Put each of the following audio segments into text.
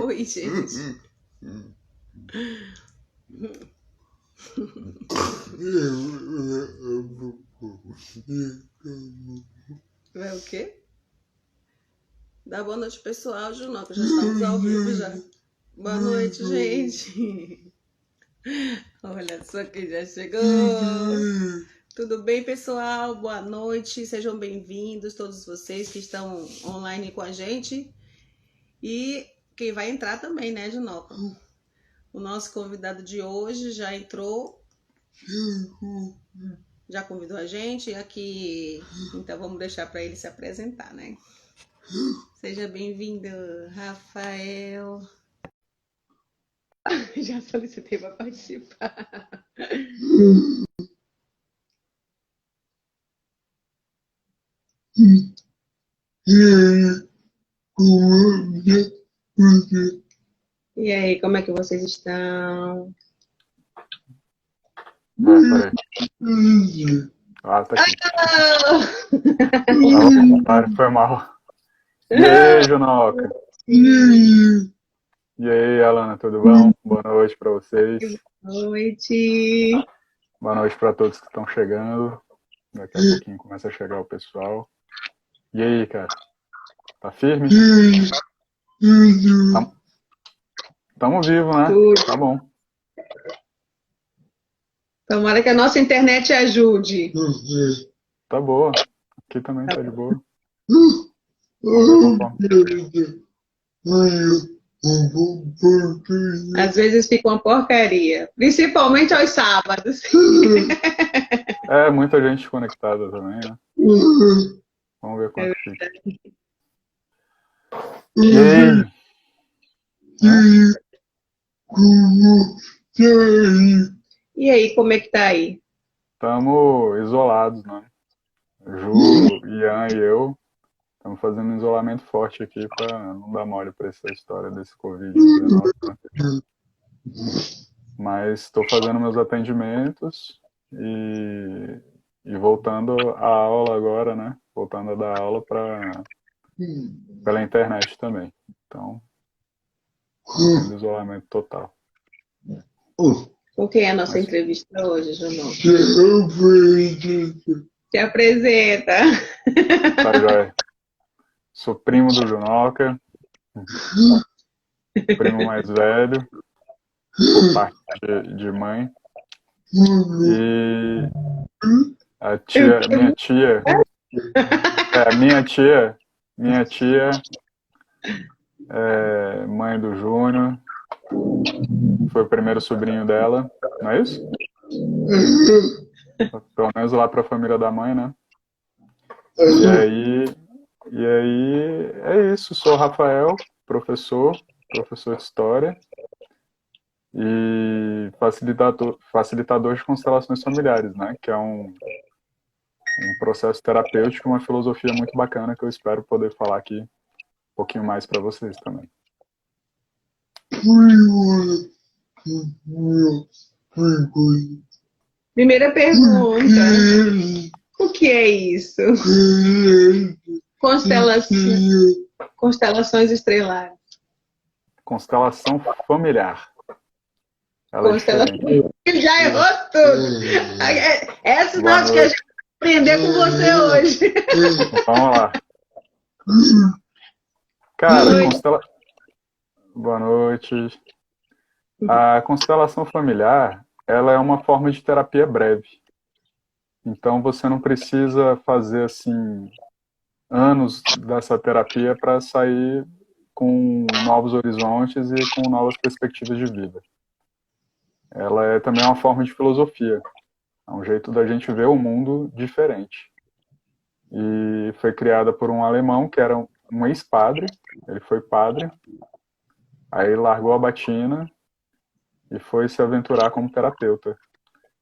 Oi, gente. É o quê? Dá boa noite, pessoal, Junoca. Já estamos ao vivo já. Boa noite, gente. Olha só quem já chegou. Tudo bem, pessoal? Boa noite. Sejam bem-vindos, todos vocês que estão online com a gente. E quem vai entrar também, né, Junoca? O nosso convidado de hoje já entrou. Já convidou a gente aqui. Então vamos deixar para ele se apresentar, né? Seja bem-vindo, Rafael. Já solicitei para participar. E aí, como é que vocês estão? Peraí. Ah, tá aqui. Foi mal. E aí, Junoca? E aí, Alana, tudo bom? Boa noite para vocês. Boa noite. Boa noite para todos que estão chegando. Daqui a pouquinho começa a chegar o pessoal. E aí, cara? Tá firme? Tamo vivo, né? Tá bom. Tomara que a nossa internet ajude. Tá boa. Aqui também tá de boa. Às vezes fica uma porcaria, principalmente aos sábados. É, muita gente conectada também, né? Vamos ver quanto fica. E aí? E aí, como é que tá aí? Estamos isolados, né? Ju, Ian e eu estamos fazendo um isolamento forte aqui para não dar mole para essa história desse Covid-19. Né? Mas estou fazendo meus atendimentos e voltando à aula agora, né? Voltando a dar aula pela internet também. Então, fazendo isolamento total. Com quem é a nossa entrevista hoje, Junão? Se apresenta. Tá, joia. Sou primo do Junoca, primo mais velho, por parte de mãe. E a tia, minha tia é mãe do Júnior, foi o primeiro sobrinho dela, não é isso? Pelo menos lá para a família da mãe, né? E aí é isso, sou o Rafael, professor de história e facilitador de constelações familiares, né? Que é um processo terapêutico, uma filosofia muito bacana que eu espero poder falar aqui um pouquinho mais para vocês também. Primeira pergunta. O que é isso? Constelações estrelares. Constelação familiar. Já errou tudo. É sinal de que a gente vai aprender com você hoje. Vamos lá. Cara, boa noite. A constelação familiar, ela é uma forma de terapia breve. Então você não precisa fazer assim anos dessa terapia para sair com novos horizontes e com novas perspectivas de vida. Ela é também uma forma de filosofia. É um jeito da gente ver o mundo diferente. E foi criada por um alemão que era um ex-padre. Ele foi padre. Aí largou a batina e foi se aventurar como terapeuta.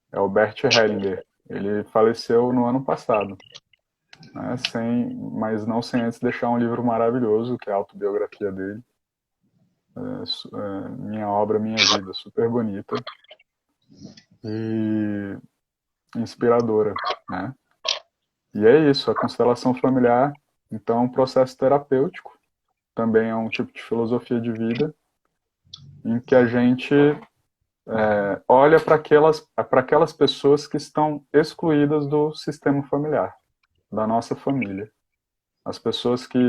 É o Bert Hellinger. Ele faleceu no ano passado, né? Mas não sem antes deixar um livro maravilhoso, que é a autobiografia dele. Minha Obra, Minha Vida, super bonita e inspiradora, né? E é isso, a constelação familiar Então, é um processo terapêutico, também é um tipo de filosofia de vida, em que a gente olha para aquelas pessoas que estão excluídas do sistema familiar, da nossa família. As pessoas que,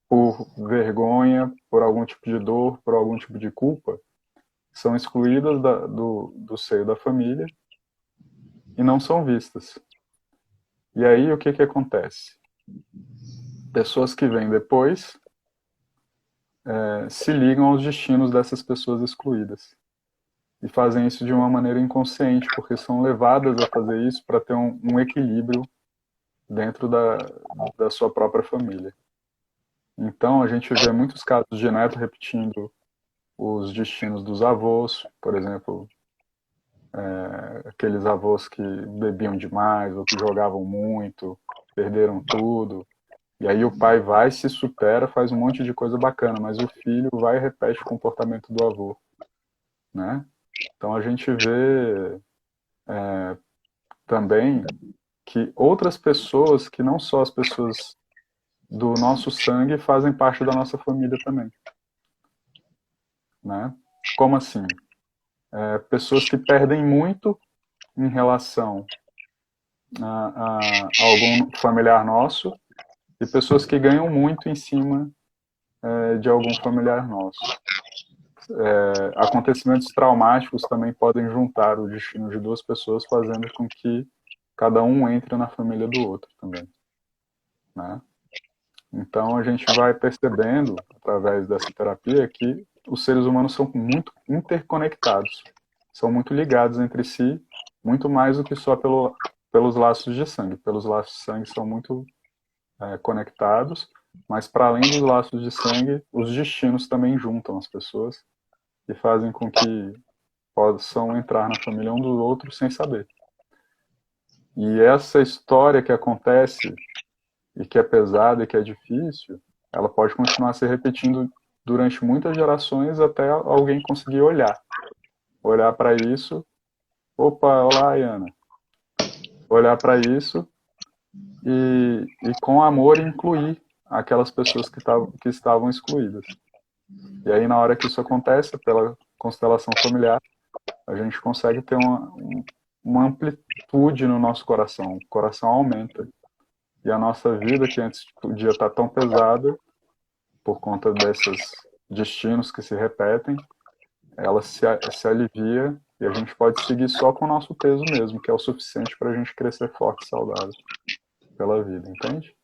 por vergonha, por algum tipo de dor, por algum tipo de culpa, são excluídas do seio da família e não são vistas. E aí o que acontece? Pessoas que vêm depois se ligam aos destinos dessas pessoas excluídas. E fazem isso de uma maneira inconsciente, porque são levadas a fazer isso para ter um equilíbrio dentro da sua própria família. Então, a gente vê muitos casos de neto repetindo os destinos dos avós, por exemplo, aqueles avós que bebiam demais ou que jogavam muito, perderam tudo. E aí o pai vai, se supera, faz um monte de coisa bacana, mas o filho vai e repete o comportamento do avô, né? Então a gente vê também que outras pessoas, que não só as pessoas do nosso sangue, fazem parte da nossa família também, né? Como assim? Pessoas que perdem muito em relação a algum familiar nosso e pessoas que ganham muito em cima de algum familiar nosso. Acontecimentos traumáticos também podem juntar o destino de duas pessoas, fazendo com que cada um entre na família do outro também, né? Então a gente vai percebendo, através dessa terapia, que os seres humanos são muito interconectados, são muito ligados entre si, muito mais do que só pelos laços de sangue. Pelos laços de sangue são muito conectados, mas para além dos laços de sangue, os destinos também juntam as pessoas e fazem com que possam entrar na família um do outro sem saber. E essa história que acontece e que é pesada e que é difícil, ela pode continuar se repetindo durante muitas gerações até alguém conseguir olhar para isso. Opa, olá, Ayana. Olhar para isso e com amor incluir aquelas pessoas que estavam excluídas. E aí, na hora que isso acontece, pela constelação familiar, a gente consegue ter uma amplitude no nosso coração. O coração aumenta. E a nossa vida, que antes podia estar tão pesada, por conta desses destinos que se repetem, ela se alivia e a gente pode seguir só com o nosso peso mesmo, que é o suficiente para a gente crescer forte e saudável pela vida, entende?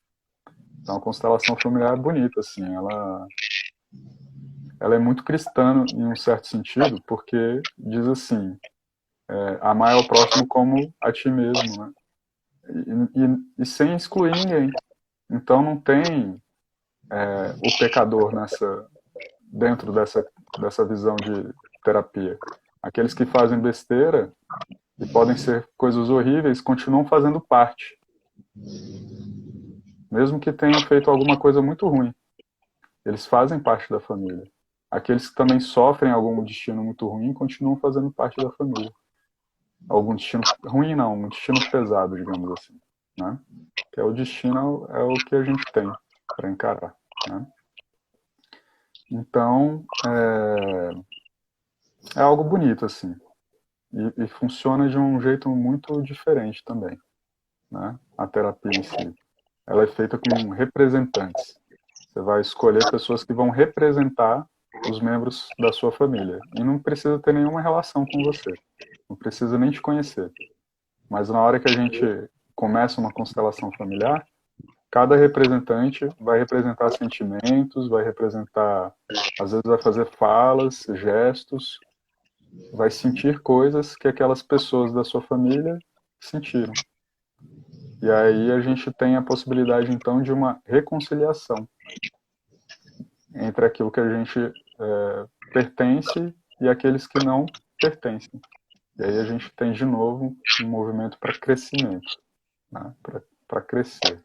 Então a constelação familiar é bonita, assim, ela é muito cristã em um certo sentido, porque diz assim, amar ao próximo como a ti mesmo, né? E sem excluir ninguém. Então não tem o pecador dentro dessa visão de terapia. Aqueles que fazem besteira, e podem ser coisas horríveis, continuam fazendo parte. Mesmo que tenham feito alguma coisa muito ruim. Eles fazem parte da família. Aqueles que também sofrem algum destino muito ruim, continuam fazendo parte da família. Algum destino ruim não, um destino pesado, digamos assim, né? Que é o destino, é o que a gente tem para encarar, né? Então, é algo bonito, assim. E funciona de um jeito muito diferente também, né? A terapia em si. Ela é feita com representantes. Você vai escolher pessoas que vão representar os membros da sua família. E não precisa ter nenhuma relação com você. Não precisa nem te conhecer. Mas na hora que a gente começa uma constelação familiar, cada representante vai representar sentimentos, vai representar, às vezes vai fazer falas, gestos, vai sentir coisas que aquelas pessoas da sua família sentiram. E aí a gente tem a possibilidade, então, de uma reconciliação entre aquilo que a gente pertence e aqueles que não pertencem. E aí a gente tem, de novo, um movimento para crescimento, né? Para crescer.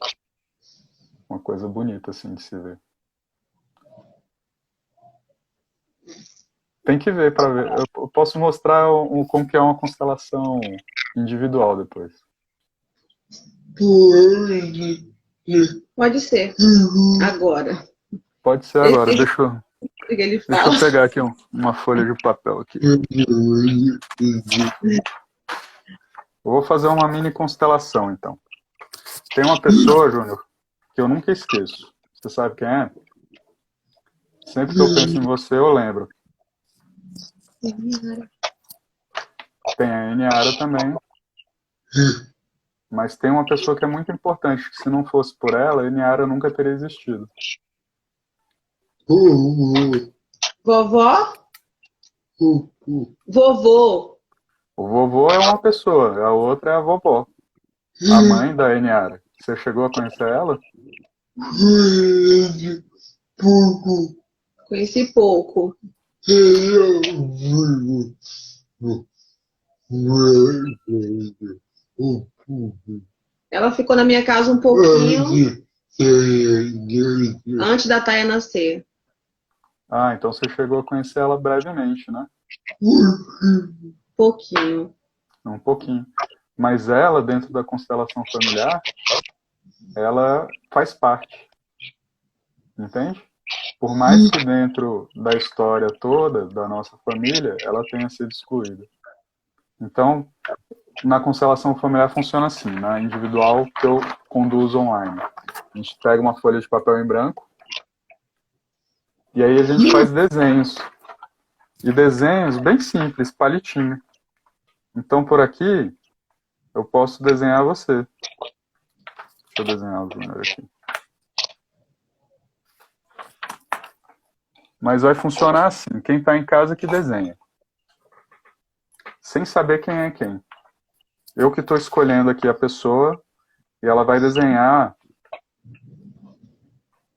Uma coisa bonita, assim, de se ver. Tem que ver para ver. Eu posso mostrar como que é uma constelação individual depois. Pode ser. Agora. Pode ser agora. Esse Deixa eu, que ele deixa fala. eu pegar aqui uma folha de papel aqui. Eu vou fazer uma mini constelação, então. Tem uma pessoa, Júnior, que eu nunca esqueço. Você sabe quem é? Sempre que eu penso em você, eu lembro. Tem a Eniara também. Mas tem uma pessoa que é muito importante, que se não fosse por ela, a Eniara nunca teria existido. Vovó? Vovô. O vovô é uma pessoa, a outra é a vovó. A mãe da Eniara. Você chegou a conhecer ela? Conheci pouco. Ela ficou na minha casa um pouquinho antes da Taia nascer. Ah, então você chegou a conhecer ela brevemente, né? Pouquinho. Um pouquinho. Mas ela, dentro da constelação familiar, ela faz parte. Entende? Por mais que dentro da história toda da nossa família, ela tenha sido excluída. Então, na constelação familiar funciona assim, na individual que eu conduzo online. A gente pega uma folha de papel em branco e aí a gente faz desenhos. E desenhos bem simples, palitinho. Então, por aqui, eu posso desenhar você. Deixa eu desenhar o Júnior aqui. Mas vai funcionar assim, quem está em casa que desenha. Sem saber quem é quem. Eu que estou escolhendo aqui a pessoa e ela vai desenhar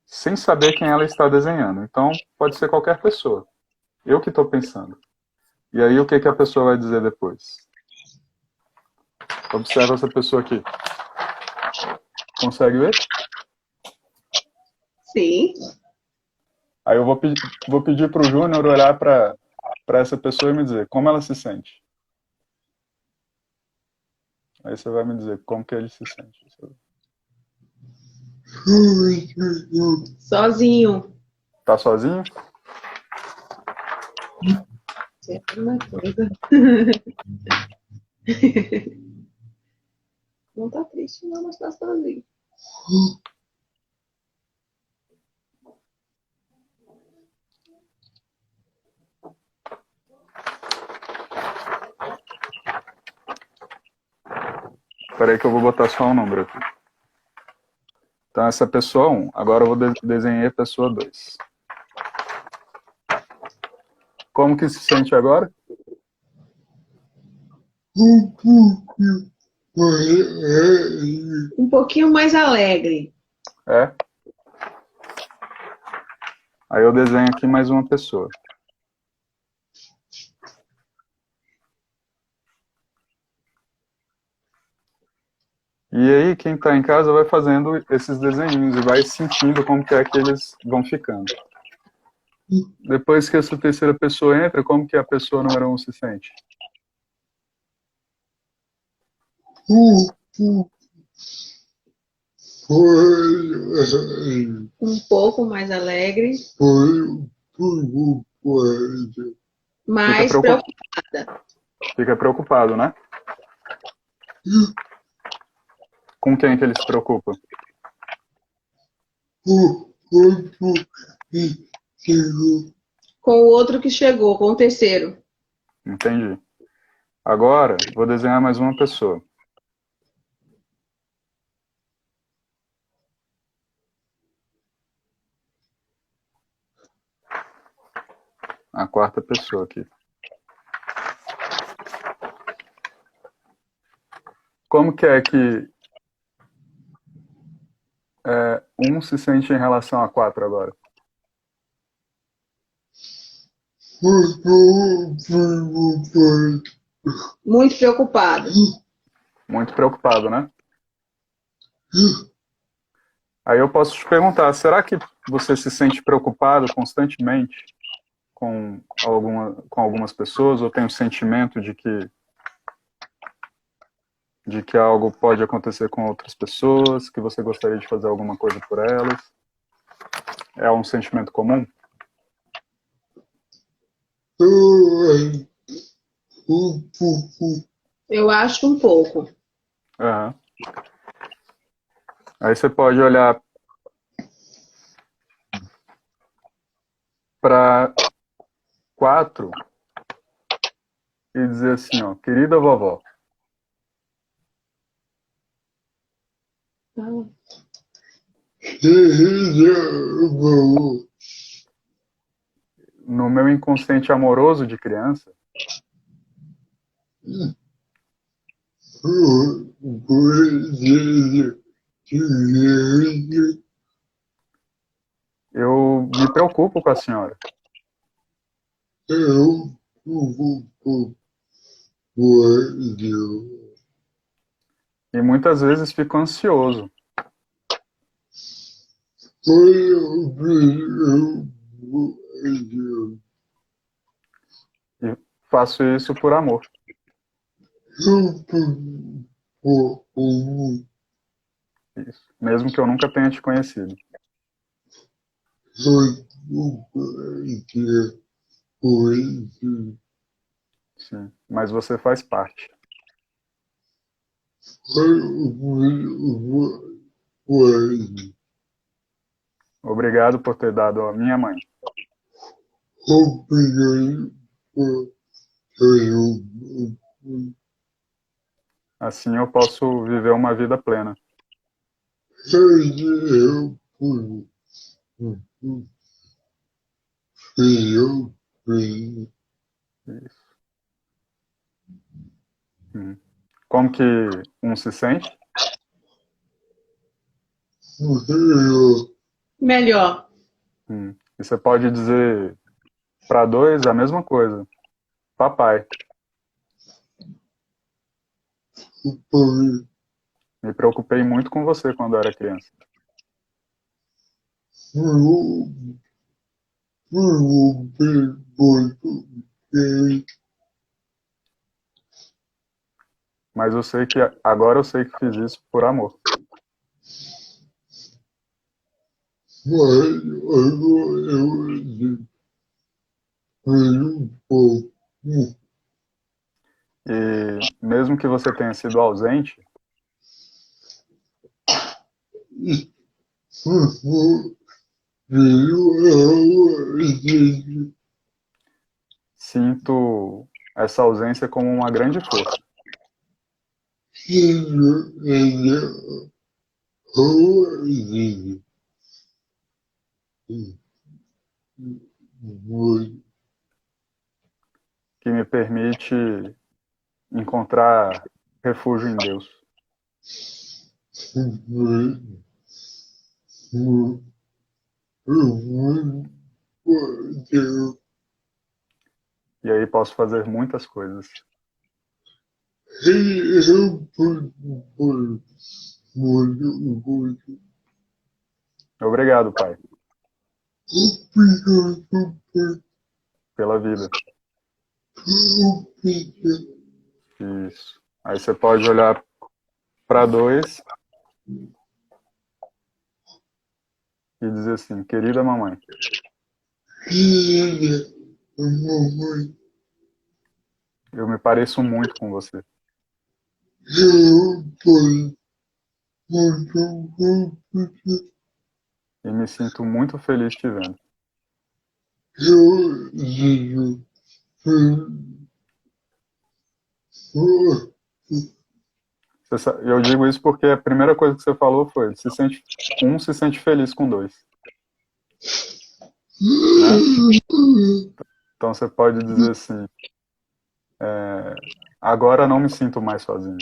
sem saber quem ela está desenhando. Então, pode ser qualquer pessoa. Eu que estou pensando. E aí, o que a pessoa vai dizer depois? Observa essa pessoa aqui. Consegue ver? Sim. Aí eu vou pedir para o Júnior olhar para essa pessoa e me dizer como ela se sente. Aí você vai me dizer como que ele se sente. Sozinho. Tá sozinho? Sempre uma coisa. Não tá triste, não, mas tá sozinho. Espera aí que eu vou botar só um número aqui. Então, essa é a pessoa 1. Agora eu vou desenhar a pessoa 2. Como que se sente agora? Um pouquinho mais alegre. É? Aí eu desenho aqui mais uma pessoa. E aí, quem está em casa vai fazendo esses desenhinhos e vai sentindo como que é que eles vão ficando. Depois que essa terceira pessoa entra, como que a pessoa número 1 se sente? Um pouco mais alegre. Mais preocupada. Fica preocupado, né? Com quem que ele se preocupa? Com o outro que chegou, com o terceiro. Entendi. Agora, vou desenhar mais uma pessoa. A quarta pessoa aqui. Como que é que um se sente em relação a 4 agora? Muito preocupado. Muito preocupado, né? Aí eu posso te perguntar, será que você se sente preocupado constantemente com algumas pessoas, ou tem o sentimento de que de que algo pode acontecer com outras pessoas, que você gostaria de fazer alguma coisa por elas? É um sentimento comum? Eu acho um pouco. Aham. Aí você pode olhar para 4 e dizer assim, ó, querida vovó, Tá. no meu inconsciente amoroso de criança, eu me preocupo com a senhora. E muitas vezes fico ansioso. E faço isso por amor. Isso. Mesmo que eu nunca tenha te conhecido. Sim. Mas você faz parte. Obrigado por ter dado a minha mãe. Assim eu posso viver uma vida plena. Isso. Como que um se sente? Melhor. E você pode dizer para 2 a mesma coisa. Papai, me preocupei muito com você quando eu era criança. Mas eu sei que agora eu sei que fiz isso por amor. E mesmo que você tenha sido ausente, sinto essa ausência como uma grande força. Que me permite encontrar refúgio em Deus. E aí posso fazer muitas coisas. Obrigado, Pai, pela vida. Isso. Aí você pode olhar para 2 e dizer assim, querida mamãe, eu me pareço muito com você. E me sinto muito feliz te vendo. Eu digo isso porque a primeira coisa que você falou foi um se sente feliz com 2. Né? Então você pode dizer assim, agora não me sinto mais sozinho.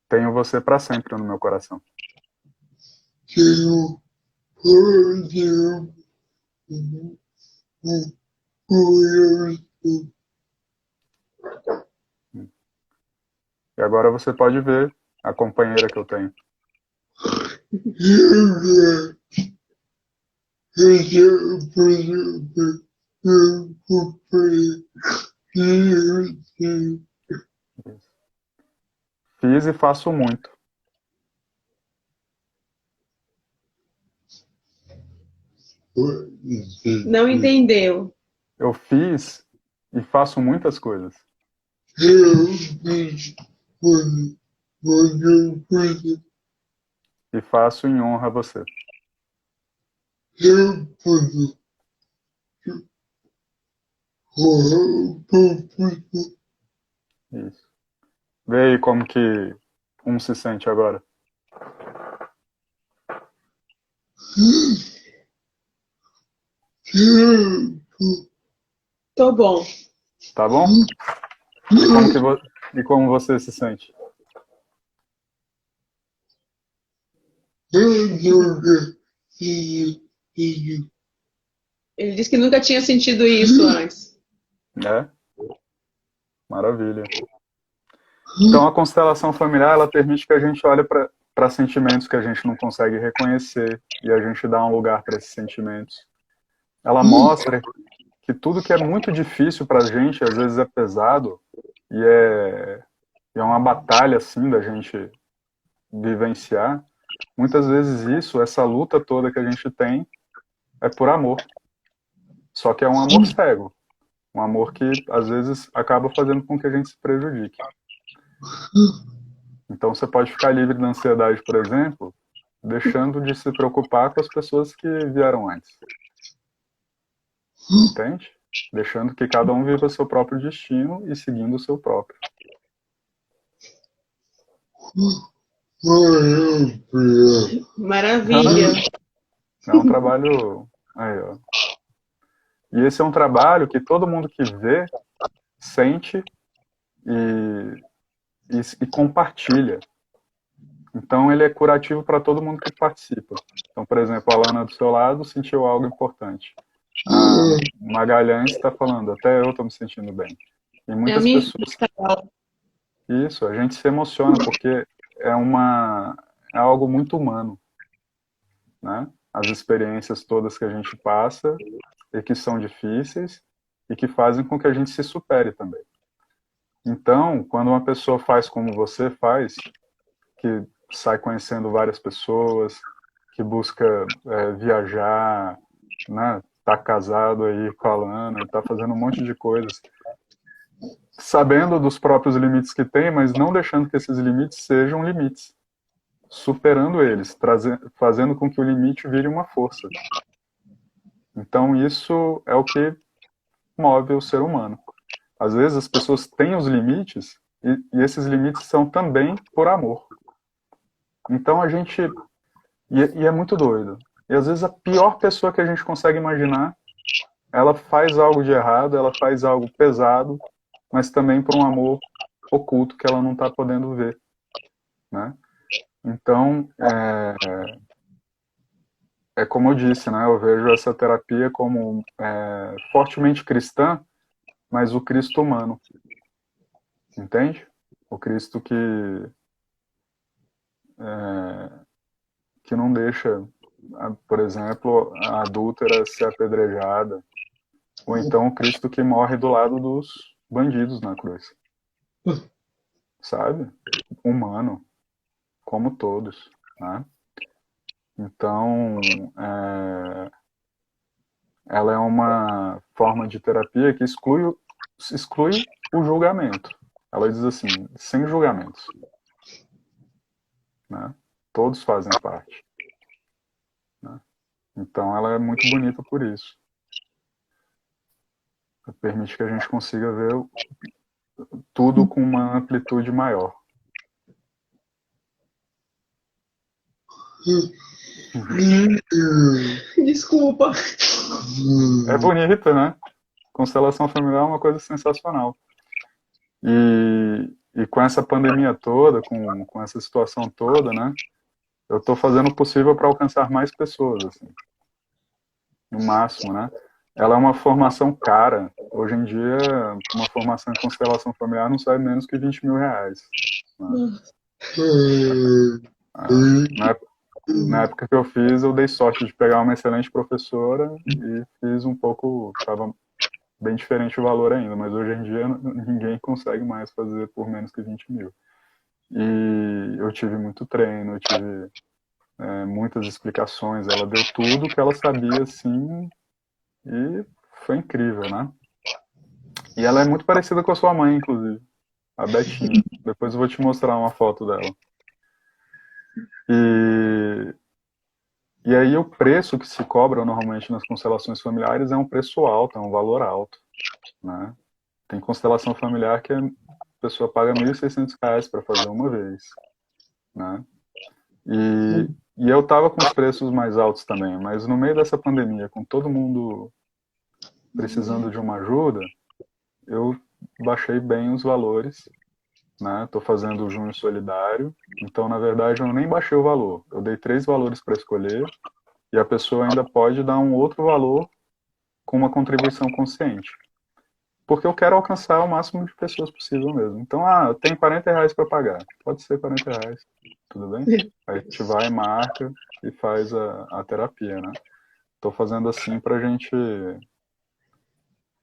Tenho você para sempre no meu coração. E agora você pode ver a companheira que eu tenho. Fiz e faço muito. Não entendeu. Eu fiz e faço muitas coisas. E faço em honra a você. Isso. Vê aí como que um se sente agora. Tô bom. Tá bom? E como, e como você se sente? Ele disse que nunca tinha sentido isso antes. É? Maravilha. Então a constelação familiar, ela permite que a gente olhe para sentimentos que a gente não consegue reconhecer e a gente dá um lugar para esses sentimentos. Ela mostra que tudo que é muito difícil para a gente, às vezes é pesado e é uma batalha assim da gente vivenciar. Muitas vezes isso, essa luta toda que a gente tem, é por amor. Só que é um amor cego. Um amor que, às vezes, acaba fazendo com que a gente se prejudique. Então, você pode ficar livre da ansiedade, por exemplo, deixando de se preocupar com as pessoas que vieram antes. Entende? Deixando que cada um viva o seu próprio destino e seguindo o seu próprio. Maravilha. É um trabalho... Aí, ó. E esse é um trabalho que todo mundo que vê, sente e compartilha. Então, ele é curativo para todo mundo que participa. Então, por exemplo, a Lana do seu lado sentiu algo importante. A Magalhães está falando, até eu estou me sentindo bem. E É a muitas minha pessoas... Isso, a gente se emociona porque é algo muito humano, né? As experiências todas que a gente passa e que são difíceis e que fazem com que a gente se supere também. Então, quando uma pessoa faz como você faz, que sai conhecendo várias pessoas, que busca viajar, né? Tá casado aí com a Lana, tá fazendo um monte de coisas, sabendo dos próprios limites que tem, mas não deixando que esses limites sejam limites, superando eles, fazendo com que o limite vire uma força. Então isso é o que move o ser humano. Às vezes as pessoas têm os limites e esses limites são também por amor. Então a gente... E é muito doido. E às vezes a pior pessoa que a gente consegue imaginar, ela faz algo de errado, ela faz algo pesado, mas também por um amor oculto que ela não está podendo ver, né? Então, é como eu disse, né? Eu vejo essa terapia como fortemente cristã, mas o Cristo humano, entende? O Cristo que não deixa, por exemplo, a adúltera ser apedrejada, ou então o Cristo que morre do lado dos bandidos na cruz, sabe? Humano, como todos, né? Então, ela é uma forma de terapia que exclui o julgamento. Ela diz assim, sem julgamentos, né? Todos fazem parte, né? Então, ela é muito bonita por isso. Permite que a gente consiga ver tudo com uma amplitude maior. Desculpa. É bonita, né? Constelação familiar é uma coisa sensacional. E com essa pandemia toda, com essa situação toda, né? Eu estou fazendo o possível para alcançar mais pessoas, assim, no máximo, né? Ela é uma formação cara. Hoje em dia, uma formação em constelação familiar não sai menos que R$20 mil. Né? Não é, Na época que eu fiz, eu dei sorte de pegar uma excelente professora e fiz um pouco, estava bem diferente o valor ainda, mas hoje em dia ninguém consegue mais fazer por menos que 20 mil. E eu tive muito treino, eu tive muitas explicações, ela deu tudo que ela sabia, assim, e foi incrível, né? E ela é muito parecida com a sua mãe, inclusive, a Betinha. Depois eu vou te mostrar uma foto dela. E, e aí o preço que se cobra normalmente nas constelações familiares é um preço alto, é um valor alto, né? Tem constelação familiar que a pessoa paga R$ 1.600 para fazer uma vez, né? E eu tava com os preços mais altos também, mas no meio dessa pandemia, com todo mundo precisando de uma ajuda, eu baixei bem os valores, né? Tô fazendo o Junho Solidário, então na verdade eu nem baixei o valor. Eu dei 3 valores para escolher e a pessoa ainda pode dar um outro valor com uma contribuição consciente. Porque eu quero alcançar o máximo de pessoas possível mesmo. Então, eu tenho R$ 40 para pagar. Pode ser R$ 40, tudo bem? Aí a gente vai, marca e faz a terapia, né? Tô fazendo assim pra gente.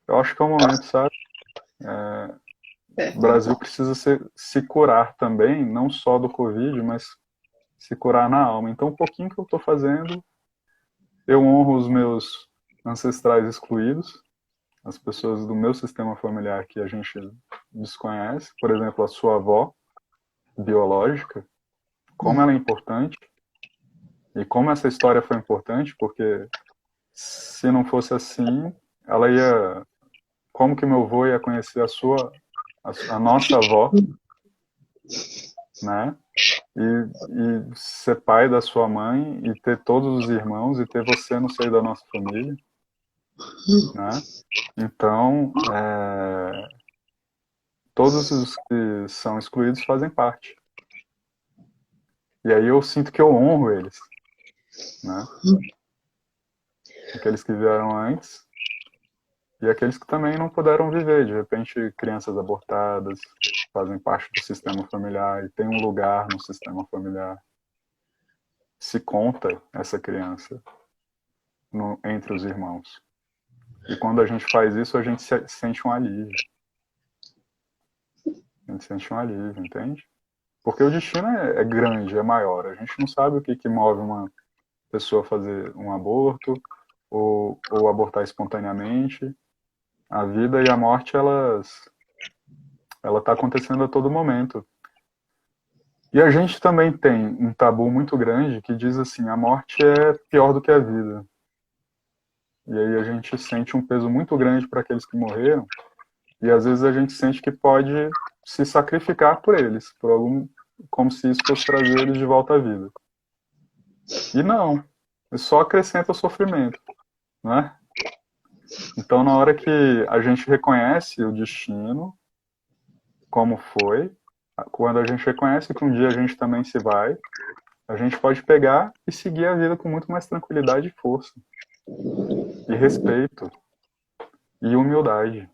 Eu acho que é o momento, sabe? O Certo. Brasil precisa se curar também, não só do Covid, mas se curar na alma. Então, um pouquinho que eu tô fazendo, eu honro os meus ancestrais excluídos, as pessoas do meu sistema familiar que a gente desconhece, por exemplo, a sua avó biológica, como ela é importante e como essa história foi importante, porque se não fosse assim, ela ia, como que meu avô ia conhecer a nossa avó, né? E ser pai da sua mãe e ter todos os irmãos e ter você no seio da nossa família, né? Então, todos os que são excluídos fazem parte. E aí eu sinto que eu honro eles, né? Aqueles que vieram antes e aqueles que também não puderam viver. De repente, crianças abortadas fazem parte do sistema familiar e tem um lugar no sistema familiar. Se conta essa criança entre os irmãos. E quando a gente faz isso, a gente sente um alívio. A gente sente um alívio, entende? Porque o destino é grande, é maior. A gente não sabe o que move uma pessoa a fazer um aborto ou abortar espontaneamente. A vida e a morte, ela está acontecendo a todo momento. E a gente também tem um tabu muito grande que diz assim, a morte é pior do que a vida. E aí a gente sente um peso muito grande para aqueles que morreram, e às vezes a gente sente que pode se sacrificar por eles, como se isso fosse trazer eles de volta à vida. E não, isso só acrescenta o sofrimento, né? Então na hora que a gente reconhece o destino, como foi, quando a gente reconhece que um dia a gente também se vai, a gente pode pegar e seguir a vida com muito mais tranquilidade e força, e respeito, e humildade,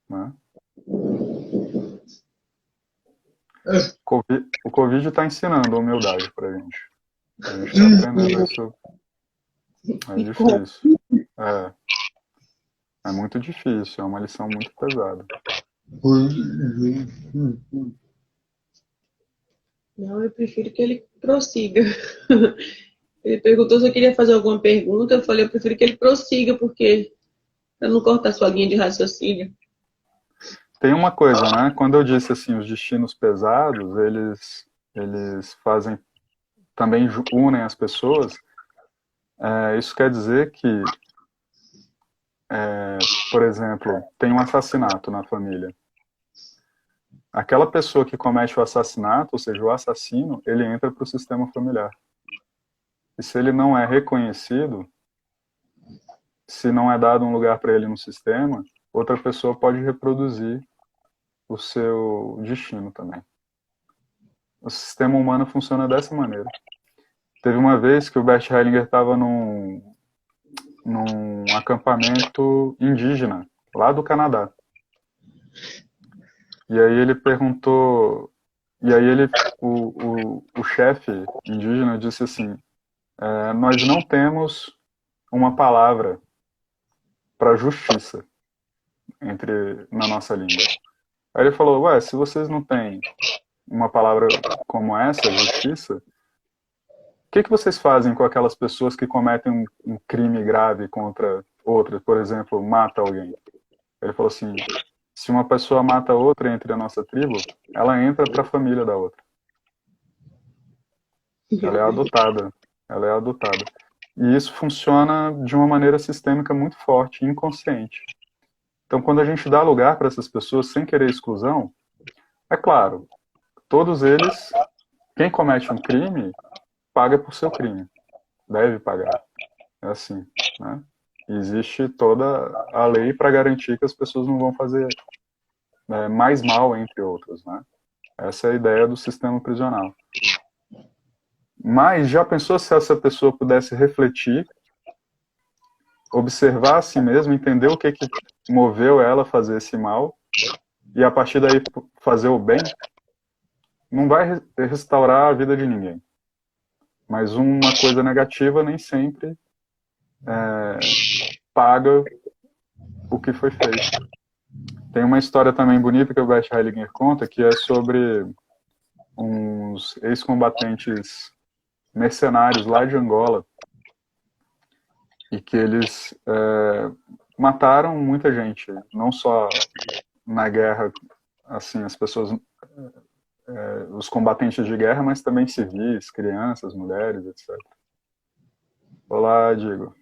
né? O Covid está ensinando a humildade pra gente. A gente está aprendendo isso. É E como? difícil. É, é muito difícil, é uma lição muito pesada. Não, eu prefiro que ele prossiga. Ele perguntou se eu queria fazer alguma pergunta. Eu falei, eu prefiro que ele prossiga, porque eu não cortar sua linha de raciocínio. Tem uma coisa, né? Quando eu disse assim, os destinos pesados, eles fazem, também unem as pessoas. Isso quer dizer que, por exemplo, tem um assassinato na família. Aquela pessoa que comete o assassinato, ou seja, o assassino, ele entra para o sistema familiar. E se ele não é reconhecido, se não é dado um lugar para ele no sistema, outra pessoa pode reproduzir o seu destino também. O sistema humano funciona dessa maneira. Teve uma vez que o Bert Hellinger estava num acampamento indígena, lá do Canadá. E aí ele perguntou E aí o chefe indígena disse assim, nós não temos uma palavra para justiça na nossa língua. Aí ele falou, ué, se vocês não têm uma palavra como essa, justiça, o que vocês fazem com aquelas pessoas que cometem um crime grave contra outras, por exemplo, mata alguém? Ele falou assim, se uma pessoa mata outra entre a nossa tribo, ela entra para a família da outra. Ela é Meu Deus. adotada. Ela é adotada. E isso funciona de uma maneira sistêmica muito forte, inconsciente. Então, quando a gente dá lugar para essas pessoas sem querer exclusão, é claro, todos eles, quem comete um crime, paga por seu crime. Deve pagar. É assim, né? E existe toda a lei para garantir que as pessoas não vão fazer mais mal, entre outros, né? Essa é a ideia do sistema prisional. Mas já pensou se essa pessoa pudesse refletir, observar a si mesma, entender o que moveu ela a fazer esse mal e a partir daí fazer o bem? Não vai restaurar a vida de ninguém. Mas uma coisa negativa nem sempre paga o que foi feito. Tem uma história também bonita que o Bert Hellinger conta, que é sobre uns ex-combatentes mercenários lá de Angola, e que eles mataram muita gente, não só na guerra, assim, as pessoas, os combatentes de guerra, mas também civis, crianças, mulheres, etc. Olá, Diego.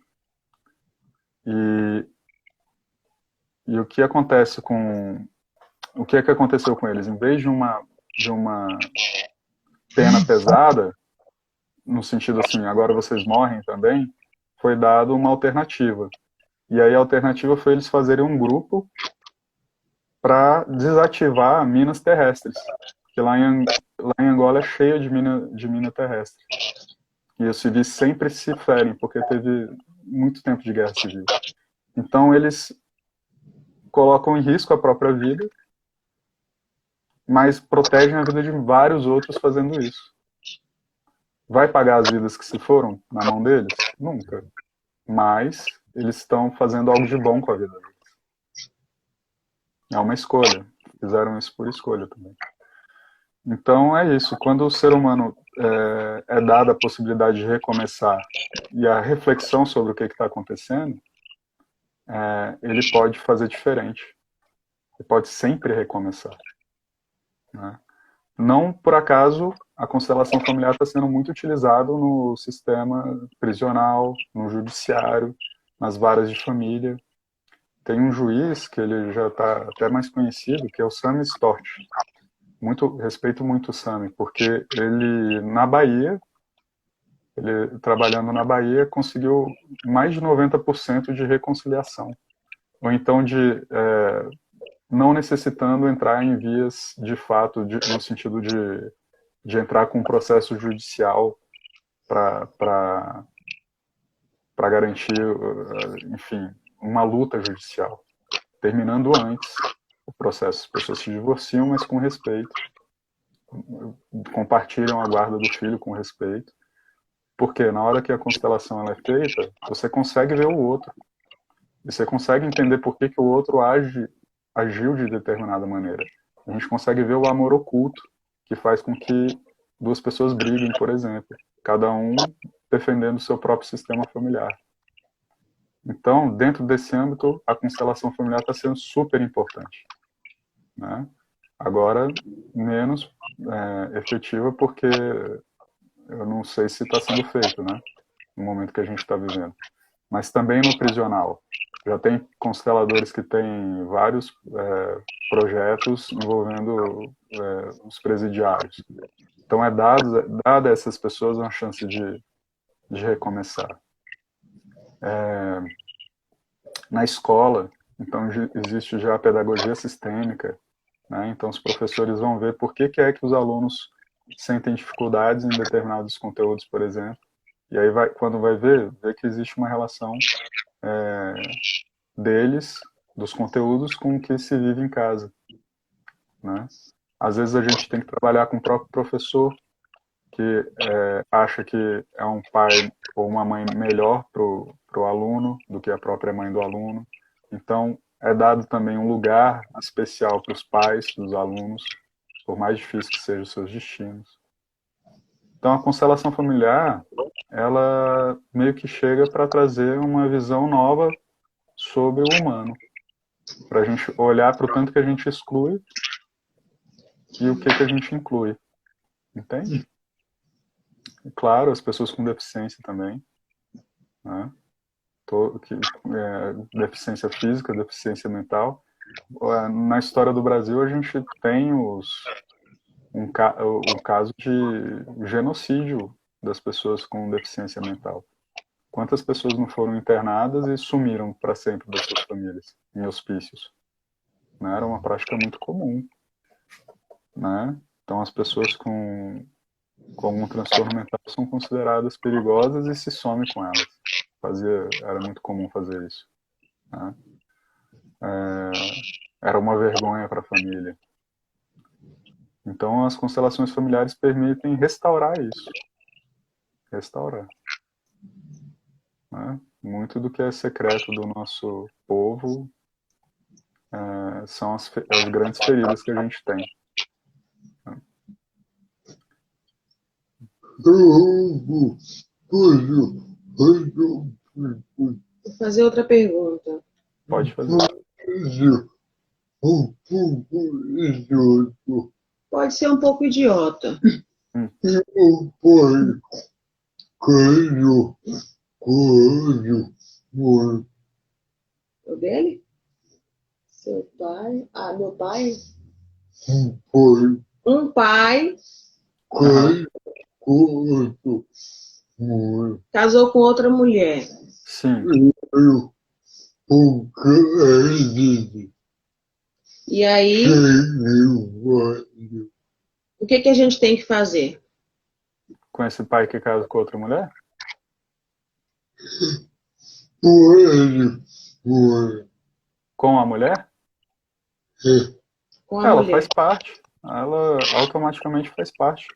E, e o que acontece o que é que aconteceu com eles? Em vez de uma pena pesada, no sentido assim, agora vocês morrem também, foi dado uma alternativa. E aí a alternativa foi eles fazerem um grupo para desativar minas terrestres. Porque lá em Angola é cheio de mina terrestre. E os civis sempre se ferem, porque teve muito tempo de guerra civil. Então eles colocam em risco a própria vida, mas protegem a vida de vários outros fazendo isso. Vai pagar as vidas que se foram na mão deles? Nunca. Mas eles estão fazendo algo de bom com a vida deles. É uma escolha. Fizeram isso por escolha também. Então é isso. Quando o ser humano é dada a possibilidade de recomeçar e a reflexão sobre o que está acontecendo, ele pode fazer diferente. Ele pode sempre recomeçar. Né? Não por acaso a constelação familiar está sendo muito utilizado no sistema prisional, no judiciário, nas varas de família. Tem um juiz que ele já está até mais conhecido, que é o Sami Stort. Respeito muito o Sami, porque ele, na Bahia, ele trabalhando na Bahia, conseguiu mais de 90% de reconciliação. Ou então não necessitando entrar em vias de fato, no sentido de entrar com um processo judicial para garantir, enfim, uma luta judicial. Terminando antes o processo. As pessoas se divorciam, mas com respeito. Compartilham a guarda do filho com respeito. Porque na hora que a constelação ela é feita, você consegue ver o outro. E você consegue entender por que o outro agiu de determinada maneira. A gente consegue ver o amor oculto, que faz com que duas pessoas briguem, por exemplo. Cada um defendendo o seu próprio sistema familiar. Então, dentro desse âmbito, a constelação familiar está sendo super importante. Né? Agora, menos efetiva, porque eu não sei se está sendo feito, né? No momento que a gente está vivendo. Mas também no prisional. Já tem consteladores que têm vários projetos envolvendo os presidiários. Então, dada a essas pessoas uma chance de recomeçar. Na escola, então, existe já a pedagogia sistêmica, né? Então, os professores vão ver por que é que os alunos sentem dificuldades em determinados conteúdos, por exemplo. E aí, quando vai ver que existe uma relação deles, dos conteúdos, com o que se vive em casa. Né? Às vezes a gente tem que trabalhar com o próprio professor, que acha que é um pai ou uma mãe melhor para o aluno do que a própria mãe do aluno. Então, é dado também um lugar especial para os pais dos alunos, por mais difícil que sejam os seus destinos. Então, a constelação familiar, ela meio que chega para trazer uma visão nova sobre o humano, para a gente olhar para o tanto que a gente exclui e o que a gente inclui, entende? E, claro, as pessoas com deficiência também, né? Deficiência física, deficiência mental. Na história do Brasil, a gente tem o caso de genocídio das pessoas com deficiência mental. Quantas pessoas não foram internadas e sumiram para sempre das suas famílias, em hospícios? Né? Era uma prática muito comum. Né? Então, as pessoas com algum transtorno mental são consideradas perigosas e se some com elas. Era muito comum fazer isso. Né? Era uma vergonha para a família. Então, as constelações familiares permitem restaurar isso. Restaurar. Né? Muito do que é secreto do nosso povo são as grandes feridas que a gente tem. Vou fazer outra pergunta. Pode fazer. Pode ser um pouco idiota. O dele? Seu pai? Ah, meu pai? Um pai casou com outra mulher. Sim. E aí, o que a gente tem que fazer? Com esse pai que casa com outra mulher? Com a mulher? Com a Ela mulher. faz parte. Ela automaticamente faz parte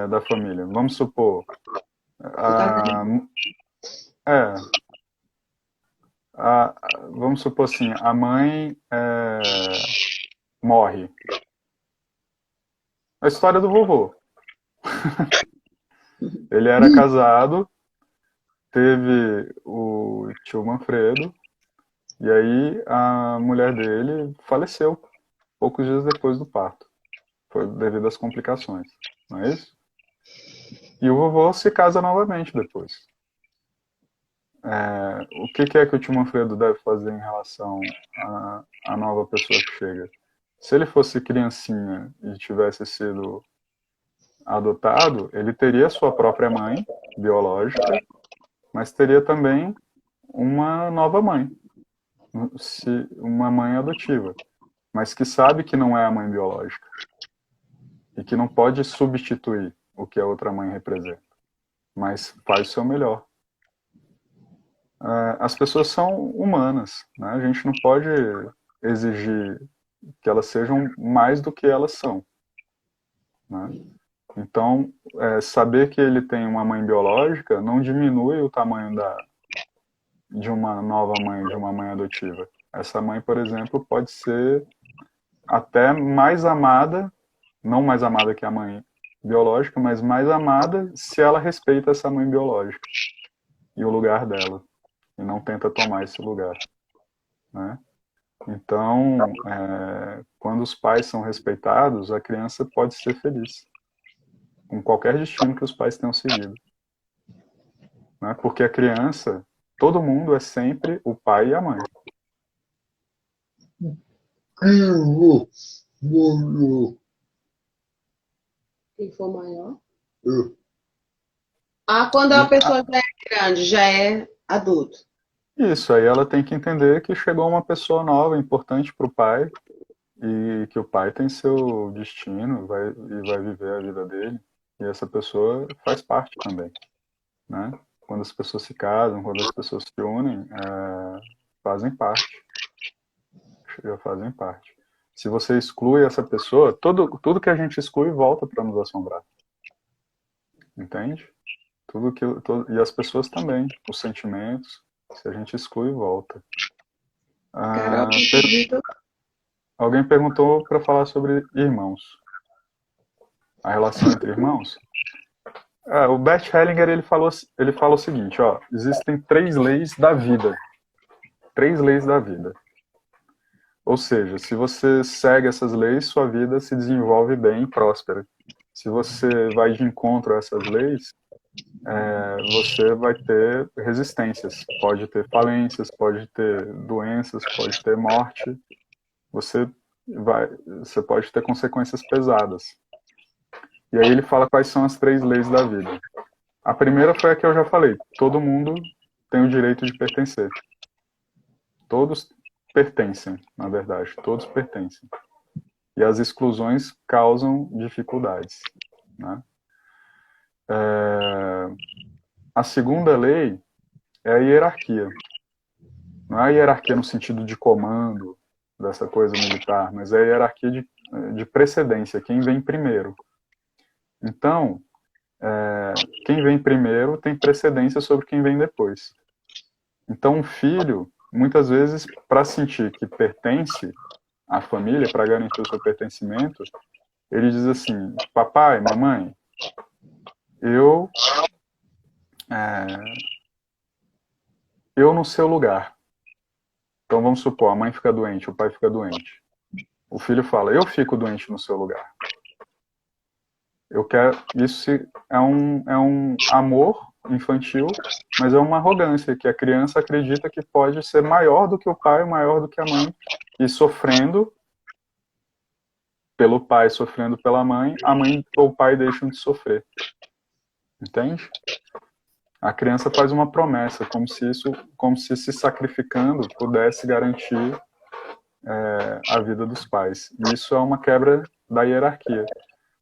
da família. Vamos supor. Vamos supor assim, a mãe morre. A história do vovô. Ele era casado, teve o tio Manfredo, e aí a mulher dele faleceu poucos dias depois do parto. Foi devido às complicações, não é isso? E o vovô se casa novamente depois. O que é que o tio Manfredo deve fazer em relação à nova pessoa que chega? Se ele fosse criancinha e tivesse sido adotado, ele teria sua própria mãe biológica, mas teria também uma nova mãe, uma mãe adotiva, mas que sabe que não é a mãe biológica e que não pode substituir o que a outra mãe representa, mas faz o seu melhor. As pessoas são humanas, né? A gente não pode exigir que elas sejam mais do que elas são, né? Então, saber que ele tem uma mãe biológica não diminui o tamanho de uma nova mãe, de uma mãe adotiva. Essa mãe, por exemplo, pode ser até mais amada, não mais amada que a mãe biológica, mas mais amada se ela respeita essa mãe biológica e o lugar dela, e não tenta tomar esse lugar, né? Então, quando os pais são respeitados, a criança pode ser feliz, com qualquer destino que os pais tenham seguido. Né? Porque a criança, todo mundo é sempre o pai e a mãe. Quem for maior? Quando a pessoa já é grande, já é adulto. Isso, aí ela tem que entender que chegou uma pessoa nova, importante para o pai, e que o pai tem seu destino e vai viver a vida dele, e essa pessoa faz parte também, né? Quando as pessoas se casam, quando as pessoas se unem, fazem parte, já fazem parte. Se você exclui essa pessoa, tudo que a gente exclui volta para nos assombrar. Entende? E as pessoas também, os sentimentos, se a gente exclui, volta. Carol, Ah, alguém perguntou para falar sobre irmãos. A relação entre irmãos. O Bert Hellinger ele fala o seguinte, ó, existem 3 leis da vida. 3 leis da vida. Ou seja, se você segue essas leis, sua vida se desenvolve bem e próspera. Se você vai de encontro a essas leis, você vai ter resistências. Pode ter falências, pode ter doenças, pode ter morte. Você pode ter consequências pesadas. E aí ele fala quais são as 3 leis da vida. A primeira foi a que eu já falei. Todo mundo tem o direito de pertencer. Todos pertencem, na verdade. Todos pertencem. E as exclusões causam dificuldades. Né? A segunda lei é a hierarquia. Não é a hierarquia no sentido de comando, dessa coisa militar, mas é a hierarquia de precedência, quem vem primeiro. Então, quem vem primeiro tem precedência sobre quem vem depois. Então, um filho, muitas vezes, para sentir que pertence à família, para garantir o seu pertencimento, ele diz assim, papai, mamãe, eu no seu lugar. Então, vamos supor, a mãe fica doente, o pai fica doente. O filho fala, eu fico doente no seu lugar. Eu quero. Isso é um amor infantil, mas é uma arrogância, que a criança acredita que pode ser maior do que o pai, maior do que a mãe, e sofrendo pelo pai, sofrendo pela mãe, a mãe ou o pai deixam de sofrer. Entende? A criança faz uma promessa, como se sacrificando pudesse garantir a vida dos pais. E isso é uma quebra da hierarquia,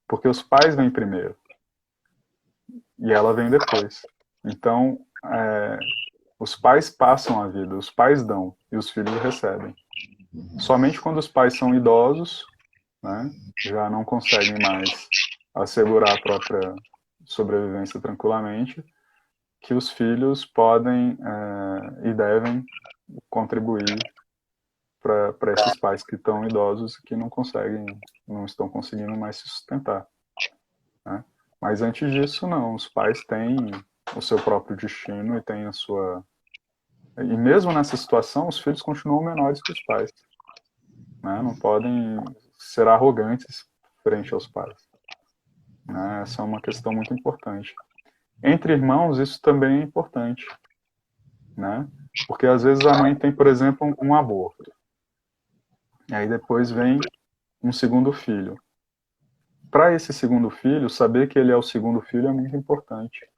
porque os pais vêm primeiro e ela vem depois. Então, os pais passam a vida, os pais dão e os filhos recebem. Somente quando os pais são idosos, né, já não conseguem mais assegurar a própria sobrevivência tranquilamente, que os filhos podem e devem contribuir para esses pais que estão idosos e que não estão conseguindo mais se sustentar. Né? Mas antes disso, não. Os pais têm o seu próprio destino e têm a sua... E mesmo nessa situação, os filhos continuam menores que os pais. Né? Não podem ser arrogantes frente aos pais. Né? Essa é uma questão muito importante. Entre irmãos, isso também é importante. Né? Porque às vezes a mãe tem, por exemplo, um aborto. E aí depois vem um segundo filho. Para esse segundo filho, saber que ele é o segundo filho é muito importante.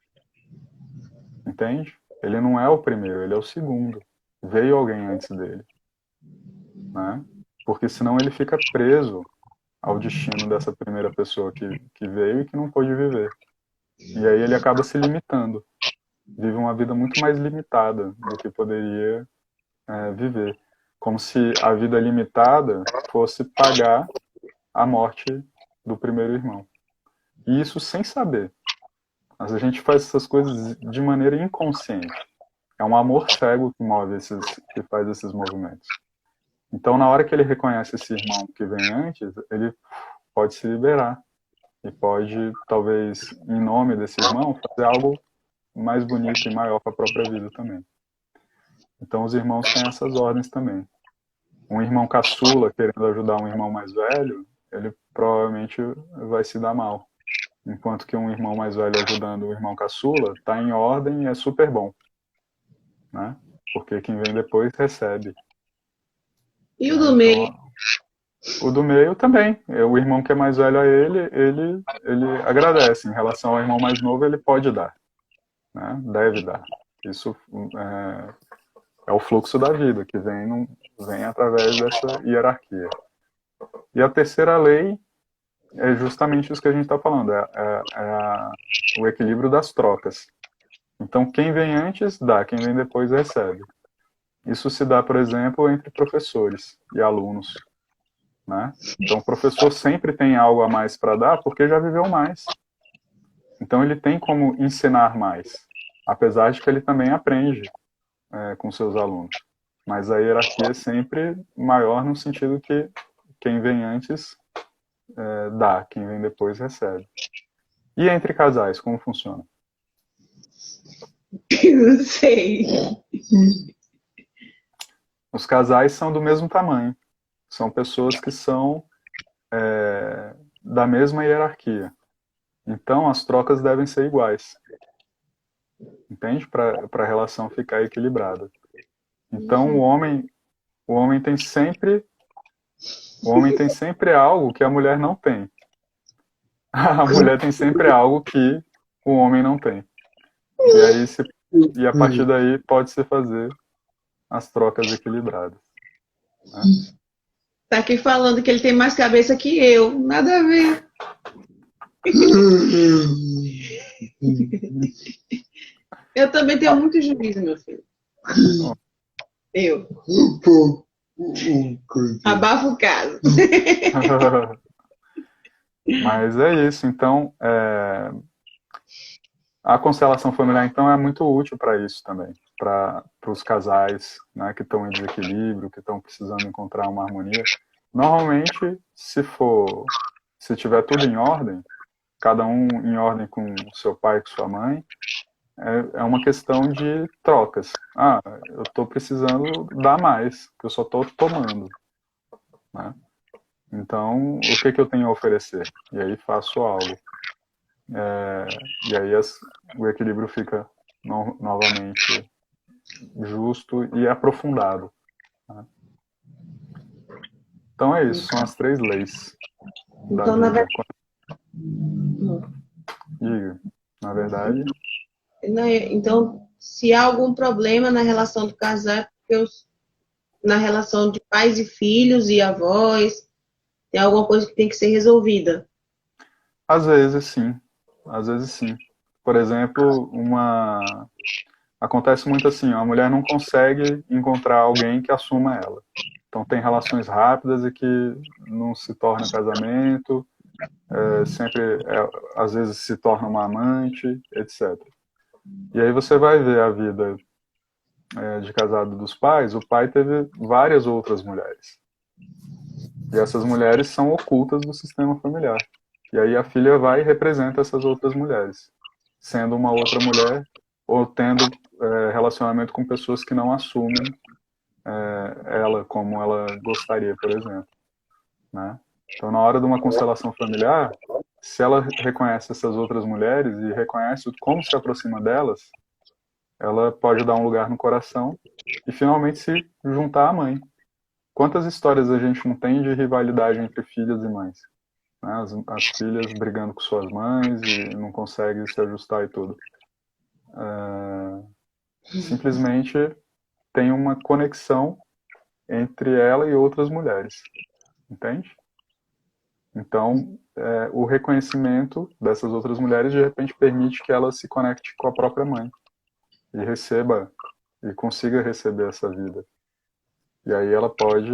Entende? Ele não é o primeiro, ele é o segundo. Veio alguém antes dele. Né? Porque senão ele fica preso ao destino dessa primeira pessoa que veio e que não pôde viver. E aí ele acaba se limitando. Vive uma vida muito mais limitada do que poderia viver. Como se a vida limitada fosse pagar a morte do primeiro irmão. E isso sem saber. Mas a gente faz essas coisas de maneira inconsciente. É um amor cego que faz esses movimentos. Então, na hora que ele reconhece esse irmão que vem antes, ele pode se liberar. E pode, talvez, em nome desse irmão, fazer algo mais bonito e maior para a própria vida também. Então, os irmãos têm essas ordens também. Um irmão caçula querendo ajudar um irmão mais velho, ele provavelmente vai se dar mal. Enquanto que um irmão mais velho ajudando o irmão caçula está em ordem e é super bom. Né? Porque quem vem depois recebe. E o do meio? Então, o do meio também. O irmão que é mais velho a ele agradece. Em relação ao irmão mais novo, ele pode dar. Né? Deve dar. Isso é o fluxo da vida, que vem através dessa hierarquia. E a terceira lei é justamente isso que a gente está falando, o equilíbrio das trocas. Então, quem vem antes dá, quem vem depois recebe. Isso se dá, por exemplo, entre professores e alunos. né? Então o professor sempre tem algo a mais para dar porque já viveu mais. Então ele tem como ensinar mais, apesar de que ele também aprende com seus alunos. Mas a hierarquia é sempre maior no sentido que quem vem antes dá, quem vem depois recebe. E entre casais, como funciona? Não sei. Os casais são do mesmo tamanho. São pessoas que são da mesma hierarquia. Então, as trocas devem ser iguais. Entende? Para a relação ficar equilibrada. Então, o homem tem sempre algo que a mulher não tem. A mulher tem sempre algo que o homem não tem. E a partir daí pode-se fazer as trocas equilibradas. Né? Tá aqui falando que ele tem mais cabeça que eu. Nada a ver. Eu também tenho muito juízo, meu filho. Eu. Abafa o caso. Mas é isso. Então, a constelação familiar então é muito útil para isso também, para os casais, né, que estão em desequilíbrio, que estão precisando encontrar uma harmonia. Normalmente, se tiver tudo em ordem, cada um em ordem com seu pai e com sua mãe, é uma questão de trocas. Ah, eu estou precisando dar mais, que eu só estou tomando, né? Então, o que eu tenho a oferecer? E aí faço algo. E aí o equilíbrio fica novamente justo e aprofundado. Né? Então é isso, são as 3 leis da Então, na vida. verdade. Diga, na verdade. Então, se há algum problema na relação do casal, é porque na relação de pais e filhos e avós, tem alguma coisa que tem que ser resolvida. Às vezes sim, às vezes sim. Por exemplo, acontece muito assim, a mulher não consegue encontrar alguém que assuma ela. Então tem relações rápidas e que não se torna casamento, às vezes se torna uma amante, etc. E aí você vai ver a vida de casado dos pais, o pai teve várias outras mulheres. E essas mulheres são ocultas do sistema familiar. E aí a filha vai e representa essas outras mulheres, sendo uma outra mulher ou tendo relacionamento com pessoas que não assumem ela como ela gostaria, por exemplo. Né? Então, na hora de uma constelação familiar, se ela reconhece essas outras mulheres e reconhece como se aproxima delas, ela pode dar um lugar no coração e finalmente se juntar à mãe. Quantas histórias a gente não tem de rivalidade entre filhas e mães? Né? As filhas brigando com suas mães e não conseguem se ajustar e tudo. Simplesmente tem uma conexão entre ela e outras mulheres. Entende? Então, o reconhecimento dessas outras mulheres, de repente, permite que ela se conecte com a própria mãe e receba, e consiga receber essa vida. E aí ela pode,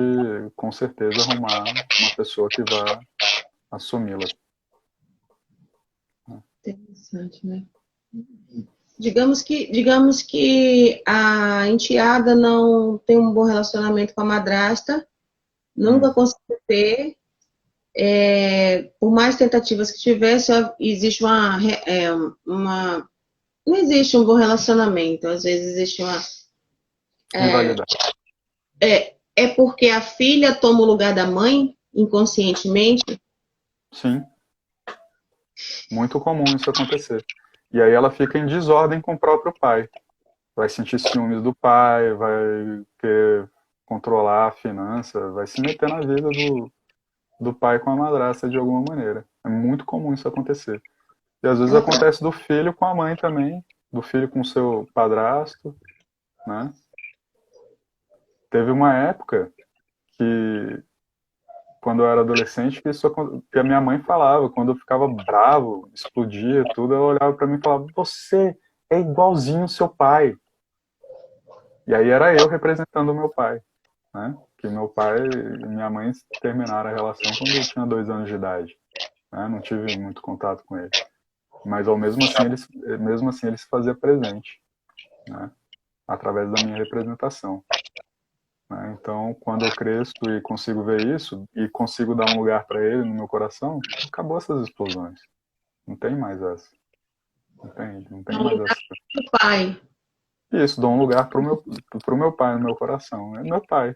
com certeza, arrumar uma pessoa que vá assumi-la. Interessante, né? Digamos que a enteada não tem um bom relacionamento com a madrasta, nunca conseguiu ter, por mais tentativas que tivesse, existe não existe um bom relacionamento, às vezes existe uma... Rivalidade. É porque a filha toma o lugar da mãe, inconscientemente? Sim. Muito comum isso acontecer. E aí ela fica em desordem com o próprio pai. Vai sentir ciúmes do pai, vai querer controlar a finança, vai se meter na vida do pai com a madrasta de alguma maneira. É muito comum isso acontecer. E às vezes acontece do filho com a mãe também, do filho com o seu padrasto, né? Teve uma época que, quando eu era adolescente, que a minha mãe falava, quando eu ficava bravo, explodia tudo, ela olhava para mim e falava: você é igualzinho o seu pai. E aí era eu representando o meu pai, né? que meu pai e minha mãe terminaram a relação quando eu tinha 2 anos de idade, né? Não tive muito contato com ele. Mas ao mesmo assim ele se fazia presente, né? Através da minha representação, né? Então, quando eu cresço e consigo ver isso e consigo dar um lugar para ele no meu coração, acabou essas explosões. Não tem mais essa. Entende? Não tem No mais lugar essa. do pai. Isso, dou um lugar pro meu pai no meu coração. É meu pai,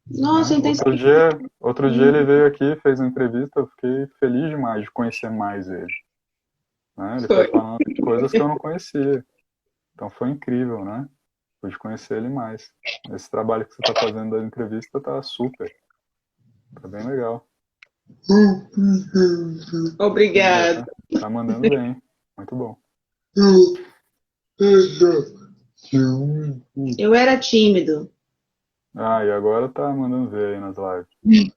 Nossa, né? então Outro dia ele veio aqui, fez uma entrevista, eu fiquei feliz demais de conhecer mais ele, né? Ele foi foi. falando coisas que eu não conhecia. Então foi incrível, né? Pude conhecer ele mais. Esse trabalho que você está fazendo da entrevista tá super. Tá bem legal. Obrigada. Tá mandando bem. Muito bom. Eu era tímido. Ah, e agora tá mandando ver aí nas lives.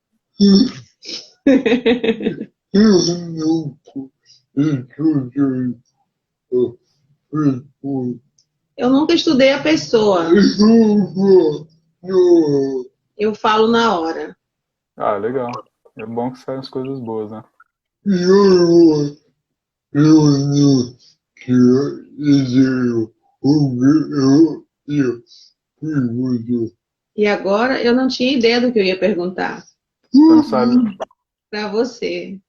Eu nunca estudei a pessoa. Eu falo na hora. Ah, legal. É bom que saem as coisas boas, né? E agora eu não tinha ideia do que eu ia perguntar Você não sabe. para você.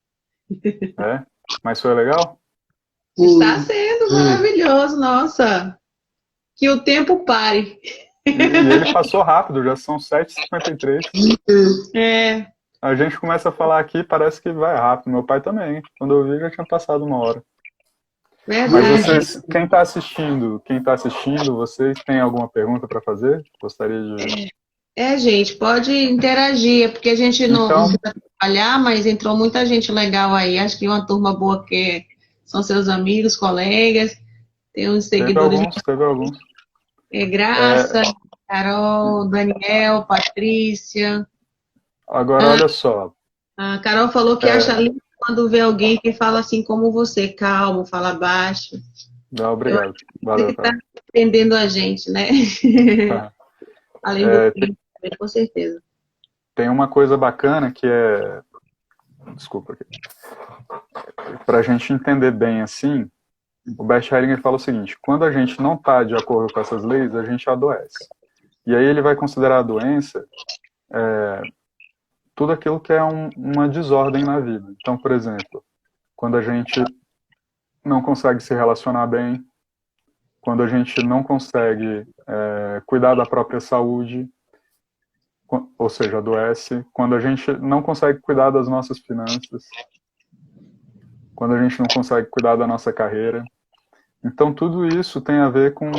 É? Mas foi legal? Está sendo maravilhoso, nossa. Que o tempo pare. E ele passou rápido, já são 7h53. É, A gente começa a falar aqui, parece que vai rápido. Meu pai também. Quando eu vi, já tinha passado 1 hora. Mas verdade. vocês, quem tá assistindo, vocês têm alguma pergunta para fazer? Gostaria de. Gente, pode interagir, é porque a gente não Então, vai trabalhar, mas entrou muita gente legal aí. Acho que uma turma boa que são seus amigos, colegas, tem uns seguidores, teve alguns. Graça, É, Carol, Daniel, Patrícia. agora, olha só. A Carol falou que acha É, lindo quando vê alguém que fala assim como você, calmo, fala baixo. não, Eu acho obrigado. que Valeu, está Carol. entendendo a gente, né? Além do É, tempo, com certeza. tem uma coisa bacana que é. Desculpa aqui. Para a gente entender bem assim, o Bert Hellinger fala o seguinte: quando a gente não está de acordo com essas leis, a gente adoece. E aí ele vai considerar a doença tudo aquilo que é uma desordem na vida. Então, por exemplo, quando a gente não consegue se relacionar bem, quando a gente não consegue cuidar da própria saúde, ou seja, adoece, quando a gente não consegue cuidar das nossas finanças, quando a gente não consegue cuidar da nossa carreira. Então, tudo isso tem a ver com,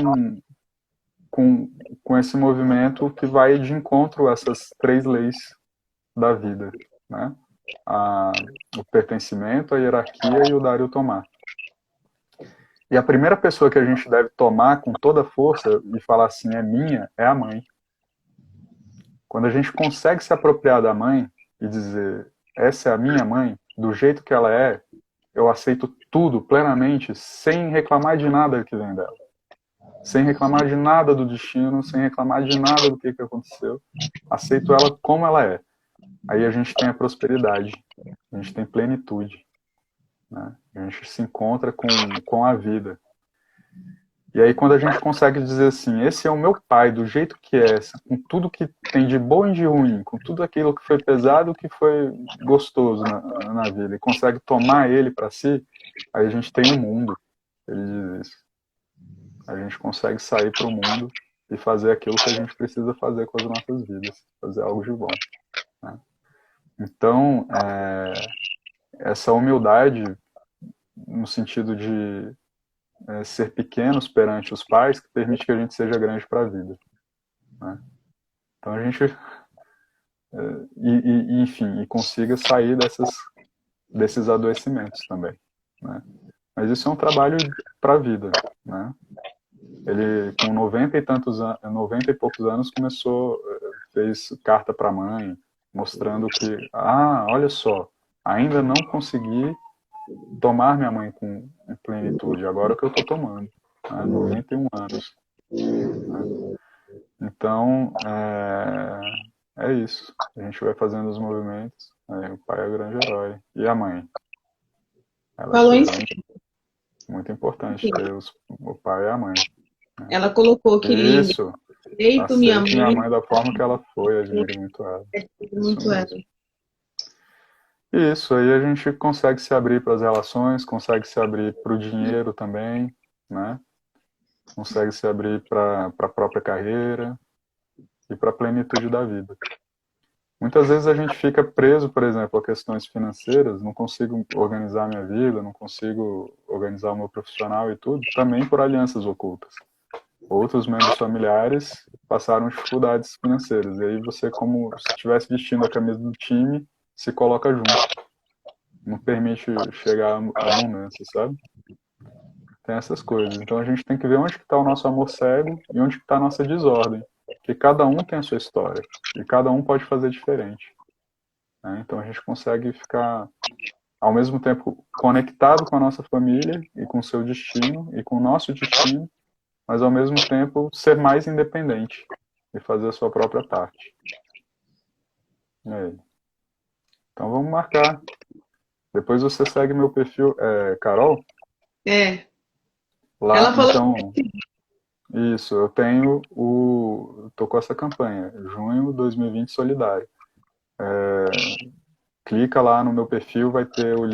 com esse movimento que vai de encontro a essas 3 leis da vida, né? O pertencimento, a hierarquia e o dar e o tomar. E a primeira pessoa que a gente deve tomar com toda força e falar assim, é minha, é a mãe. Quando a gente consegue se apropriar da mãe e dizer, essa é a minha mãe, do jeito que ela é, eu aceito tudo plenamente, sem reclamar de nada que vem dela. Sem reclamar de nada do destino, sem reclamar de nada do que aconteceu. Aceito ela como ela é. Aí a gente tem a prosperidade, a gente tem plenitude, né? A gente se encontra com a vida. E aí quando a gente consegue dizer assim, esse é o meu pai, do jeito que é, com tudo que tem de bom e de ruim, com tudo aquilo que foi pesado, que foi gostoso na vida, e consegue tomar ele para si, aí a gente tem o mundo. Ele diz isso. A gente consegue sair para o mundo e fazer aquilo que a gente precisa fazer com as nossas vidas, fazer algo de bom, né? Então, essa humildade, no sentido de ser pequenos perante os pais, que permite que a gente seja grande para a vida, né? Então a gente, enfim, e consiga sair desses adoecimentos também, né? Mas isso é um trabalho para a vida, né? Ele, com 90 e poucos anos, fez carta para a mãe, mostrando que, olha só, ainda não consegui tomar minha mãe com plenitude, agora que eu estou tomando, né? 91 anos. Né? Então, é isso. A gente vai fazendo os movimentos. Aí o pai é o grande herói. E a mãe? Ela Falou em chega si. lá, muito importante ter o pai e a mãe. Ela colocou que lindo. Isso. Respeito minha Aceite minha mãe, mãe da forma que ela foi, admire muito ela. respeito Isso muito ela. mesmo. Isso, aí a gente consegue se abrir para as relações, consegue se abrir para o dinheiro também, né? Consegue se abrir para a própria carreira e para a plenitude da vida. Muitas vezes a gente fica preso, por exemplo, a questões financeiras, não consigo organizar minha vida, não consigo organizar o meu profissional e tudo, também por alianças ocultas. Outros membros familiares passaram dificuldades financeiras, e aí você, como se estivesse vestindo a camisa do time, se coloca junto. Não permite chegar à abundância, sabe? Tem essas coisas. Então a gente tem que ver onde que está o nosso amor cego e onde que está a nossa desordem. Porque cada um tem a sua história. E cada um pode fazer diferente. Né? Então a gente consegue ficar, ao mesmo tempo, conectado com a nossa família e com o seu destino e com o nosso destino, mas ao mesmo tempo ser mais independente e fazer a sua própria parte. E aí? Então vamos marcar. Depois você segue meu perfil, Carol? É. Lá, Ela falou então, isso, eu tenho tô com essa campanha, Junho 2020 Solidário. Clica lá no meu perfil, vai ter o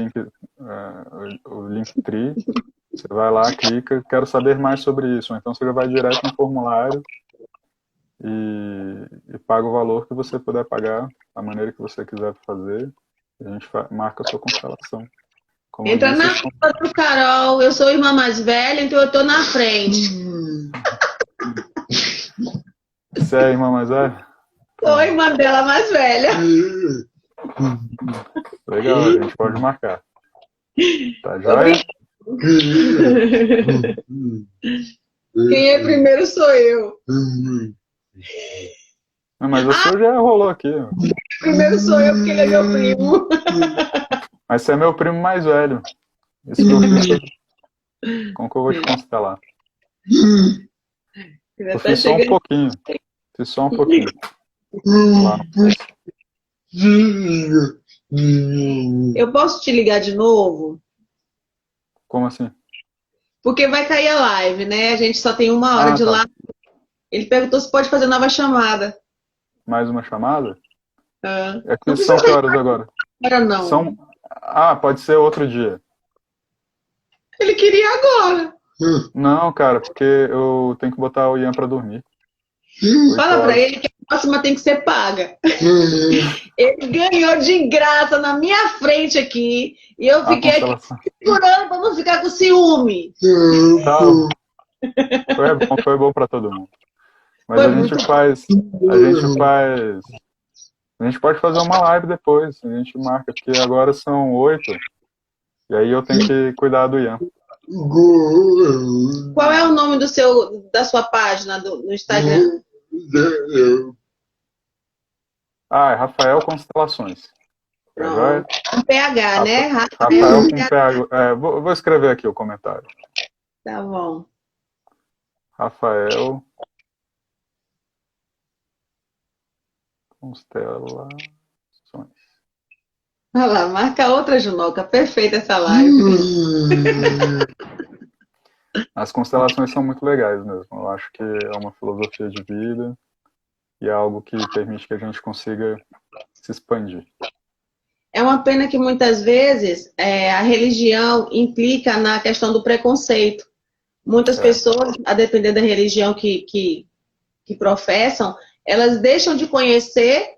Linktree, você vai lá, clica, quero saber mais sobre isso. Então você já vai direto no formulário e paga o valor que você puder pagar, a maneira que você quiser fazer, a gente marca a sua constelação. Como eu entra disse, na fila do Carol, eu sou a irmã mais velha, então eu tô na frente. você é a irmã mais velha? Sou a irmã dela mais velha. Legal, a gente pode marcar. Tá Tô joia? Quem é primeiro sou eu. Não, mas o seu já rolou aqui. Primeiro sou eu porque ele é meu primo. Mas você é meu primo mais velho. Isso que eu fico. Como que eu vou te constelar? Eu fiz só um pouquinho. Fiz só um pouquinho. Lá Eu posso te ligar de novo? Como assim? Porque vai cair a live, né? A gente só tem 1 hora de tá. live. Ele perguntou se pode fazer nova chamada. Mais uma chamada? Ah, É que não são precisa que horas agora? agora, não. Pode ser outro dia. Ele queria agora. Não, cara, porque eu tenho que botar o Ian pra dormir. Fala pra ele que a próxima tem que ser paga. Ele ganhou de graça na minha frente aqui. E eu fiquei aqui segurando pra não ficar com ciúme. Tá. Foi bom pra todo mundo. Mas Foi a gente pode fazer uma live depois. A gente marca, porque agora são 8. E aí eu tenho que cuidar do Ian. Qual é o nome da sua página no Instagram? É Rafael Constelações. Pronto. Com PH, né? Rafael com PH. Vou escrever aqui o comentário. Tá bom. Rafael Constelações. Olha lá, marca outra, Junoca. Perfeita essa live. As constelações são muito legais mesmo. Eu acho que é uma filosofia de vida e é algo que permite que a gente consiga se expandir. É uma pena que muitas vezes a religião implica na questão do preconceito. Muitas pessoas, a depender da religião que professam, elas deixam de conhecer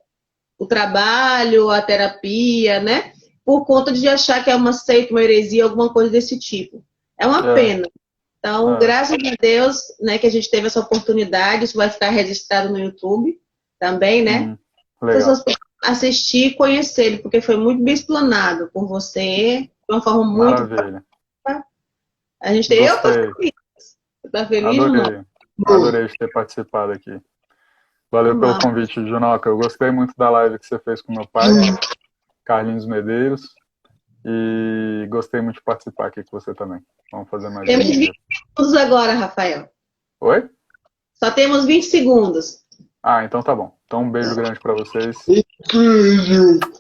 o trabalho, a terapia, né? Por conta de achar que é uma seita, uma heresia, alguma coisa desse tipo. É uma pena. Então, graças a Deus, né, que a gente teve essa oportunidade, isso vai ficar registrado no YouTube também, né? As pessoas podem assistir e conhecer ele, porque foi muito bem explanado por você, de uma forma muito... Maravilha. A gente tem... Eu tô feliz. Você tá feliz ou não? Adorei de ter participado aqui. Valeu pelo convite, Junoca. Eu gostei muito da live que você fez com meu pai, Carlinhos Medeiros. E gostei muito de participar aqui com você também. Vamos fazer mais Temos 20 segundos agora, Rafael. Oi? Só temos 20 segundos. Ah, então tá bom. Então um beijo grande pra vocês.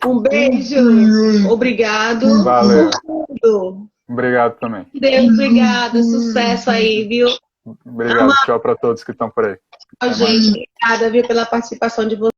Um beijo. Obrigado. Valeu. Por tudo. Obrigado também. Deus, obrigada. Sucesso aí, viu? Obrigado. Tchau pra todos que estão por aí. Até mais. Gente, obrigada, viu, pela participação de vocês.